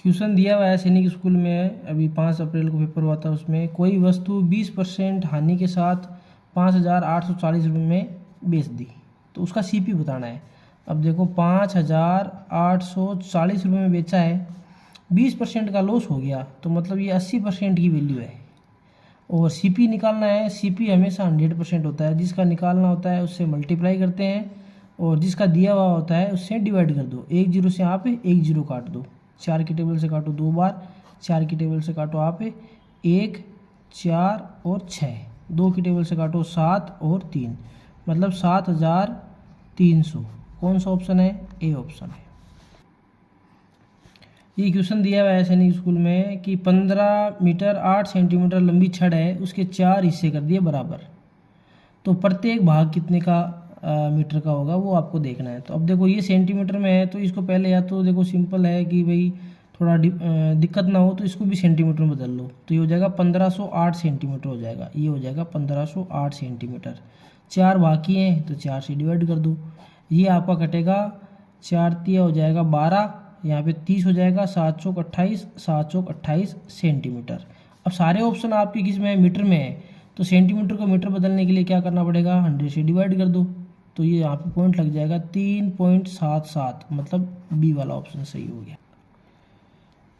Question दिया हुआ है सैनिक स्कूल में, अभी 5 अप्रैल को पेपर हुआ था। उसमें कोई वस्तु 20% हानि के साथ 5,840 रुपये में बेच दी, तो उसका सीपी बताना है। अब देखो 5,840 रुपये में बेचा है, 20% का लॉस हो गया, तो मतलब ये 80% की वैल्यू है। और सीपी निकालना है। सीपी हमेशा 100% होता है, जिसका निकालना होता है उससे मल्टीप्लाई करते हैं और जिसका दिया हुआ होता है उससे डिवाइड कर दो। 1 0 से आप 1 0 काट दो, 4 की टेबल से काटो 2 बार, 4 की टेबल से काटो आप 1, 4 और 6, 2 की टेबल से काटो 7 और 3, मतलब 7,300। कौन सा ऑप्शन है? ए ऑप्शन है। ये क्वेश्चन दिया हुआ है सैनिक स्कूल में कि 15 मीटर 8 सेंटीमीटर लंबी छड़ है, उसके 4 हिस्से कर दिए बराबर, तो प्रत्येक भाग कितने का मीटर का होगा वो आपको देखना है। तो अब देखो ये सेंटीमीटर में है, तो इसको पहले या तो देखो सिंपल है कि भाई थोड़ा दिक्कत ना हो तो इसको भी सेंटीमीटर में बदल लो, तो ये हो जाएगा 1508 सेंटीमीटर हो जाएगा। ये हो जाएगा 1508 सेंटीमीटर। 4 बाकी हैं तो 4 से डिवाइड कर दो, ये आपका कटेगा 4 तिया हो जाएगा 12, यहाँ पे 30 हो जाएगा, 7 चौक 28, 7 चौक 28 सेंटीमीटर। अब सारे ऑप्शन आपके किस में है? मीटर में है, तो सेंटीमीटर को मीटर बदलने के लिए क्या करना पड़ेगा? 100 से डिवाइड कर दो, तो ये यहाँ पे पॉइंट लग जाएगा 3.77, मतलब बी वाला ऑप्शन सही हो गया।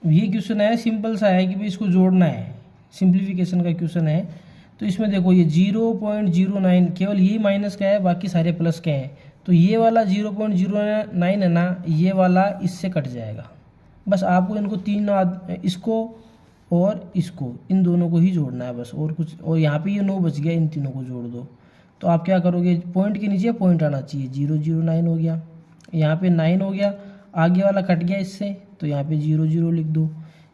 ये क्वेश्चन है, सिंपल सा है कि भाई इसको जोड़ना है, सिंप्लीफिकेशन का क्वेश्चन है। तो इसमें देखो ये 0.09 केवल ये माइनस का है, बाकी सारे प्लस के हैं, तो ये वाला 0.09 है ना, ये वाला इससे कट जाएगा। बस आपको इनको इसको और इसको, इन दोनों को ही जोड़ना है बस, और कुछ। और यहाँ पे ये 9 बच गया, इन तीनों को जोड़ दो। तो आप क्या करोगे? पॉइंट के नीचे पॉइंट आना चाहिए, 009 हो गया, यहाँ पे 9 हो गया, आगे वाला कट गया इससे, तो यहाँ पे 00 लिख दो।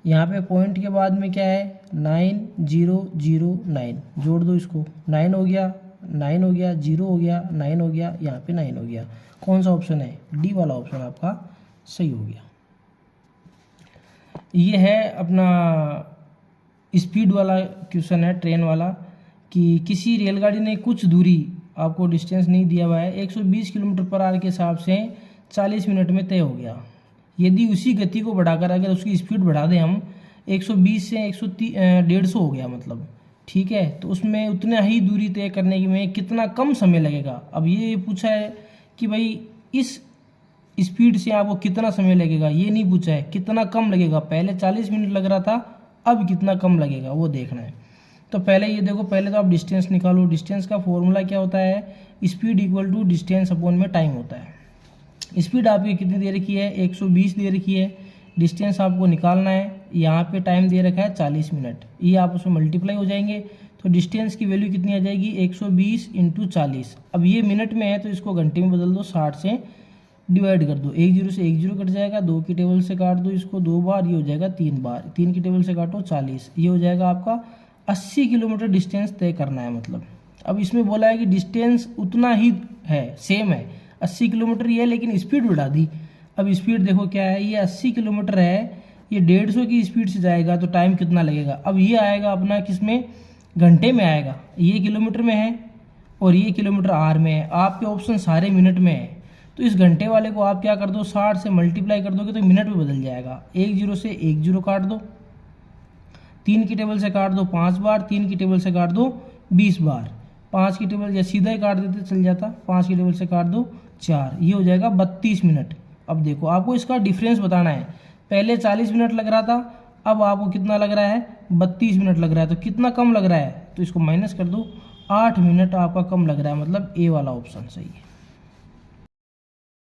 यहाँ पे पॉइंट के बाद में क्या है? 9009, जोड़ दो इसको, 9 हो गया, 9 हो गया, 0 हो गया, 9 हो गया, यहाँ पे 9 हो गया। कौन सा ऑप्शन है? डी वाला ऑप्शन आपका सही हो गया। ये है अपना स्पीड वाला क्वेश्चन है, ट्रेन वाला, कि किसी रेलगाड़ी ने कुछ दूरी, आपको डिस्टेंस नहीं दिया हुआ है, 120 किलोमीटर पर आवर के हिसाब से 40 मिनट में तय हो गया। यदि उसी गति को बढ़ाकर अगर उसकी स्पीड बढ़ा दें हम 120 से 150 हो गया मतलब, ठीक है, तो उसमें उतना ही दूरी तय करने में कितना कम समय लगेगा। अब ये पूछा है कि भाई इस स्पीड से आपको कितना समय लगेगा, ये नहीं पूछा है कितना कम लगेगा। पहले 40 मिनट लग रहा था, अब कितना कम लगेगा वो देखना है। तो पहले ये देखो, पहले तो आप डिस्टेंस निकालो। डिस्टेंस का फॉर्मूला क्या होता है? Speed equal to distance upon में टाइम होता है। स्पीड आपकी कितनी दे रखी है? 120 दे रखी है। डिस्टेंस आपको निकालना है, यहाँ पे टाइम दे रखा है 40 मिनट, ये आप उसमें मल्टीप्लाई हो जाएंगे, तो डिस्टेंस की वैल्यू कितनी आ जाएगी? 120 × 40। अब ये मिनट में है तो इसको घंटे में बदल दो, 60 से डिवाइड कर दो, 1 0 से 1 0 कट जाएगा, 2 की टेबल से काट दो इसको 2 बार, ये हो जाएगा 3 बार, 3 की टेबल से काटो 40, ये हो जाएगा आपका 80 किलोमीटर डिस्टेंस तय करना है मतलब। अब इसमें बोला है कि डिस्टेंस उतना ही है, सेम है, 80 किलोमीटर ये है, लेकिन स्पीड बढ़ा दी। अब स्पीड देखो क्या है, ये 80 किलोमीटर है, ये 150 की स्पीड से जाएगा, तो टाइम कितना लगेगा? अब ये आएगा अपना किसमें? घंटे में आएगा। ये किलोमीटर में है और ये किलोमीटर आवर में है, आपके ऑप्शन सारे मिनट में है, तो इस घंटे वाले को आप क्या कर दो? 60 से मल्टीप्लाई कर दोगे तो मिनट में बदल जाएगा। 1 0 से 1 0 काट दो, 3 की टेबल से काट दो 5 बार, 3 की टेबल से काट दो 20 बार, 5 की टेबल या सीधा ही काट देते चल जाता, 5 की टेबल से काट दो 4, ये हो जाएगा 32 मिनट। अब देखो आपको इसका डिफरेंस बताना है, पहले 40 मिनट लग रहा था, अब आपको कितना लग रहा है? 32 मिनट लग रहा है, तो कितना कम लग रहा है? तो इसको माइनस कर दो, 8 मिनट आपका कम लग रहा है, मतलब ए वाला ऑप्शन सही है।